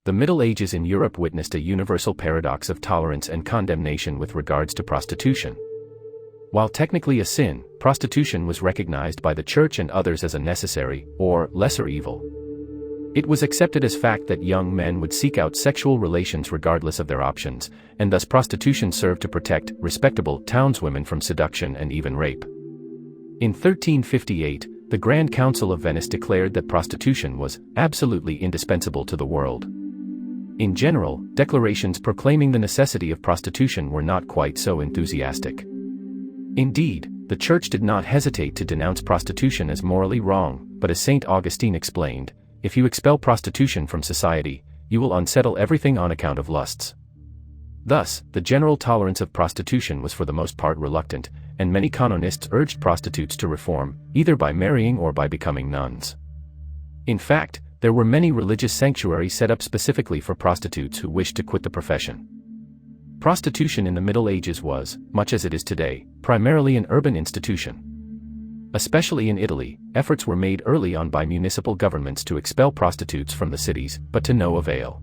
the Middle Ages in Europe witnessed a universal paradox of tolerance and condemnation with regards to prostitution. While technically a sin, prostitution was recognized by the Church and others as a necessary, or lesser evil. It was accepted as fact that young men would seek out sexual relations regardless of their options, and thus prostitution served to protect respectable townswomen from seduction and even rape. In 1358, the Grand Council of Venice declared that prostitution was absolutely indispensable to the world. In general, declarations proclaiming the necessity of prostitution were not quite so enthusiastic. Indeed, the Church did not hesitate to denounce prostitution as morally wrong, but as St. Augustine explained, if you expel prostitution from society, you will unsettle everything on account of lusts. Thus, the general tolerance of prostitution was for the most part reluctant, and many canonists urged prostitutes to reform, either by marrying or by becoming nuns. In fact, there were many religious sanctuaries set up specifically for prostitutes who wished to quit the profession. Prostitution in the Middle Ages was, much as it is today, primarily an urban institution. Especially in Italy, efforts were made early on by municipal governments to expel prostitutes from the cities, but to no avail.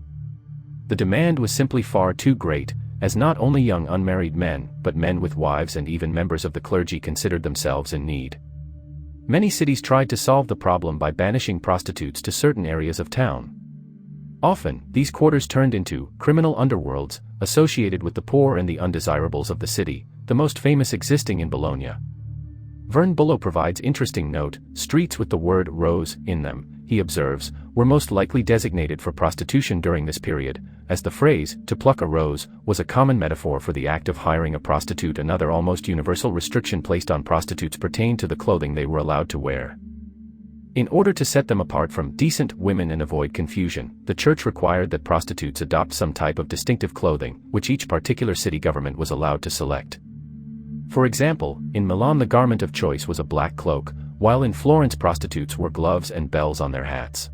The demand was simply far too great, as not only young unmarried men, but men with wives and even members of the clergy considered themselves in need. Many cities tried to solve the problem by banishing prostitutes to certain areas of town. Often, these quarters turned into criminal underworlds, associated with the poor and the undesirables of the city, the most famous existing in Bologna. Vern Bullo provides interesting note, streets with the word rose in them, he observes, were most likely designated for prostitution during this period, as the phrase, to pluck a rose, was a common metaphor for the act of hiring a prostitute. Another almost universal restriction placed on prostitutes pertained to the clothing they were allowed to wear. In order to set them apart from decent women and avoid confusion, the Church required that prostitutes adopt some type of distinctive clothing, which each particular city government was allowed to select. For example, in Milan the garment of choice was a black cloak, while in Florence prostitutes wore gloves and bells on their hats.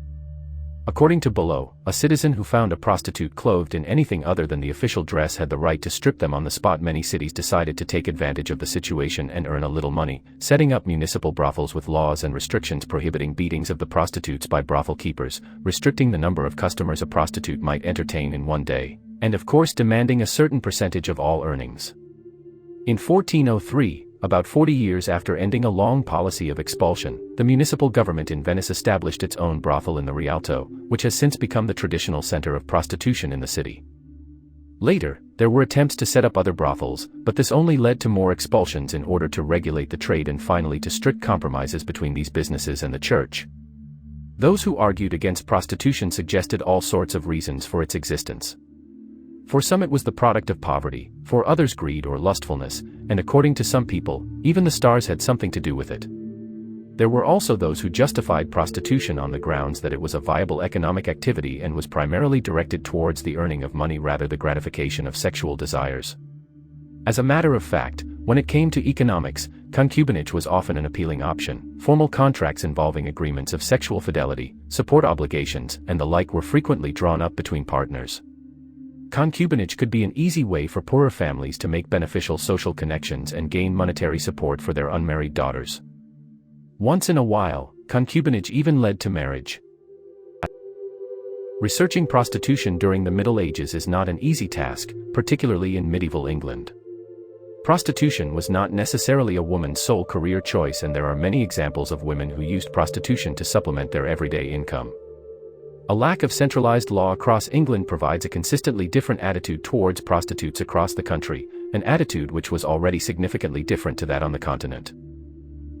According to Bullo, a citizen who found a prostitute clothed in anything other than the official dress had the right to strip them on the spot. Many cities decided to take advantage of the situation and earn a little money, setting up municipal brothels with laws and restrictions prohibiting beatings of the prostitutes by brothel keepers, restricting the number of customers a prostitute might entertain in one day, and of course demanding a certain percentage of all earnings. In 1403, about 40 years after ending a long policy of expulsion, the municipal government in Venice established its own brothel in the Rialto, which has since become the traditional center of prostitution in the city. Later, there were attempts to set up other brothels, but this only led to more expulsions in order to regulate the trade and finally to strict compromises between these businesses and the Church. Those who argued against prostitution suggested all sorts of reasons for its existence. For some it was the product of poverty, for others greed or lustfulness, and according to some people, even the stars had something to do with it. There were also those who justified prostitution on the grounds that it was a viable economic activity and was primarily directed towards the earning of money rather than the gratification of sexual desires. As a matter of fact, when it came to economics, concubinage was often an appealing option. Formal contracts involving agreements of sexual fidelity, support obligations, and the like were frequently drawn up between partners. Concubinage could be an easy way for poorer families to make beneficial social connections and gain monetary support for their unmarried daughters. Once in a while, concubinage even led to marriage. Researching prostitution during the Middle Ages is not an easy task, particularly in medieval England. Prostitution was not necessarily a woman's sole career choice, and there are many examples of women who used prostitution to supplement their everyday income. A lack of centralized law across England provides a consistently different attitude towards prostitutes across the country, an attitude which was already significantly different to that on the continent.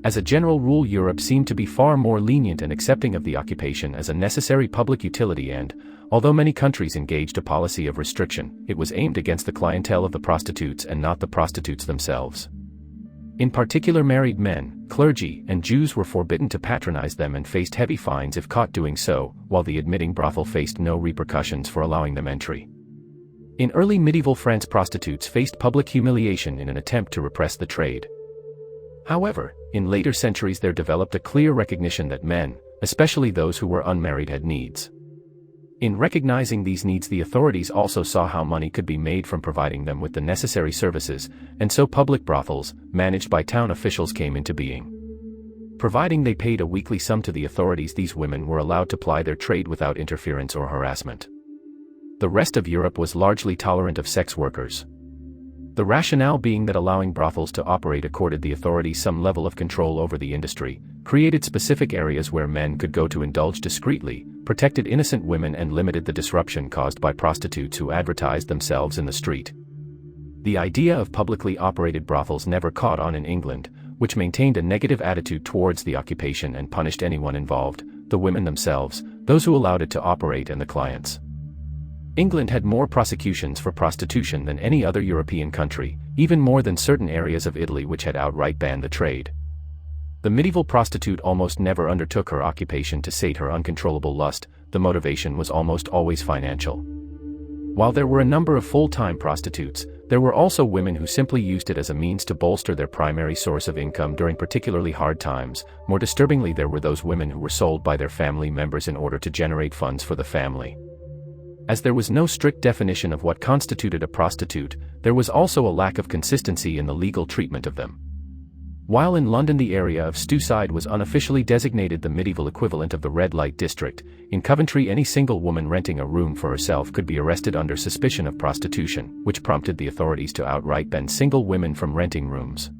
As a general rule, Europe seemed to be far more lenient and accepting of the occupation as a necessary public utility, and, although many countries engaged a policy of restriction, it was aimed against the clientele of the prostitutes and not the prostitutes themselves. In particular, married men, clergy, and Jews were forbidden to patronize them and faced heavy fines if caught doing so, while the admitting brothel faced no repercussions for allowing them entry. In early medieval France, prostitutes faced public humiliation in an attempt to repress the trade. However, in later centuries there developed a clear recognition that men, especially those who were unmarried, had needs. In recognizing these needs, the authorities also saw how money could be made from providing them with the necessary services, and so public brothels, managed by town officials, came into being. Providing they paid a weekly sum to the authorities, these women were allowed to ply their trade without interference or harassment. The rest of Europe was largely tolerant of sex workers. The rationale being that allowing brothels to operate accorded the authorities some level of control over the industry, created specific areas where men could go to indulge discreetly, protected innocent women and limited the disruption caused by prostitutes who advertised themselves in the street. The idea of publicly operated brothels never caught on in England, which maintained a negative attitude towards the occupation and punished anyone involved, the women themselves, those who allowed it to operate and the clients. England had more prosecutions for prostitution than any other European country, even more than certain areas of Italy which had outright banned the trade. The medieval prostitute almost never undertook her occupation to sate her uncontrollable lust, the motivation was almost always financial. While there were a number of full-time prostitutes, there were also women who simply used it as a means to bolster their primary source of income during particularly hard times. More disturbingly, there were those women who were sold by their family members in order to generate funds for the family. As there was no strict definition of what constituted a prostitute, there was also a lack of consistency in the legal treatment of them. While in London the area of Stewside was unofficially designated the medieval equivalent of the red light district, in Coventry any single woman renting a room for herself could be arrested under suspicion of prostitution, which prompted the authorities to outright ban single women from renting rooms.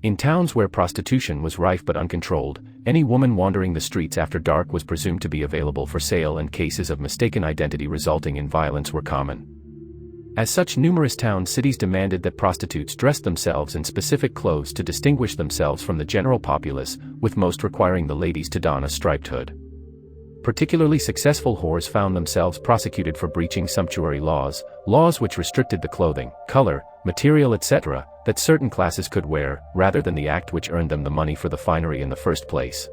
In towns where prostitution was rife but uncontrolled, any woman wandering the streets after dark was presumed to be available for sale, and cases of mistaken identity resulting in violence were common. As such, numerous town cities demanded that prostitutes dress themselves in specific clothes to distinguish themselves from the general populace, with most requiring the ladies to don a striped hood. Particularly successful whores found themselves prosecuted for breaching sumptuary laws, laws which restricted the clothing, color, material, etc., that certain classes could wear, rather than the act which earned them the money for the finery in the first place.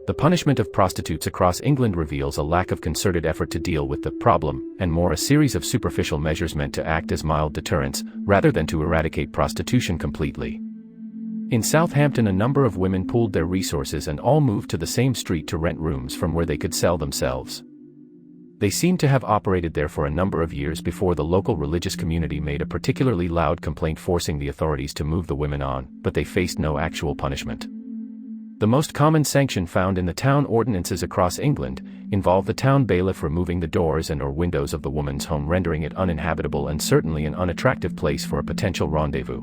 The punishment of prostitutes across England reveals a lack of concerted effort to deal with the problem, and more a series of superficial measures meant to act as mild deterrents, rather than to eradicate prostitution completely. In Southampton, a number of women pooled their resources and all moved to the same street to rent rooms from where they could sell themselves. They seemed to have operated there for a number of years before the local religious community made a particularly loud complaint forcing the authorities to move the women on, but they faced no actual punishment. The most common sanction found in the town ordinances across England involved the town bailiff removing the doors and/or windows of the woman's home, rendering it uninhabitable and certainly an unattractive place for a potential rendezvous.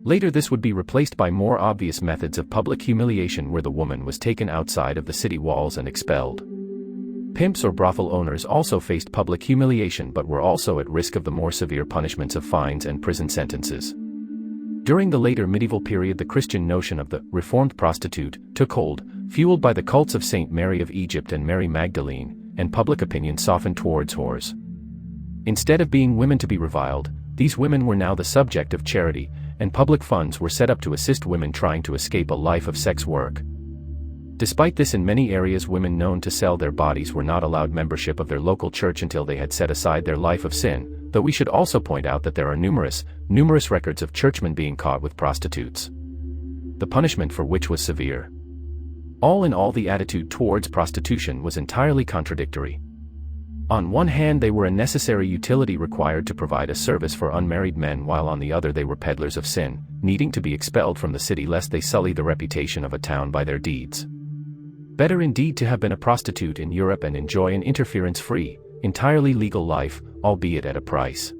Later this would be replaced by more obvious methods of public humiliation, where the woman was taken outside of the city walls and expelled. Pimps or brothel owners also faced public humiliation but were also at risk of the more severe punishments of fines and prison sentences. During the later medieval period, the Christian notion of the reformed prostitute took hold, fueled by the cults of Saint Mary of Egypt and Mary Magdalene, and public opinion softened towards whores. Instead of being women to be reviled, these women were now the subject of charity, and public funds were set up to assist women trying to escape a life of sex work. Despite this, in many areas women known to sell their bodies were not allowed membership of their local church until they had set aside their life of sin, though we should also point out that there are numerous records of churchmen being caught with prostitutes, the punishment for which was severe. All in all, the attitude towards prostitution was entirely contradictory. On one hand, they were a necessary utility required to provide a service for unmarried men, while on the other they were peddlers of sin, needing to be expelled from the city lest they sully the reputation of a town by their deeds. Better indeed to have been a prostitute in Europe and enjoy an interference-free, entirely legal life, albeit at a price.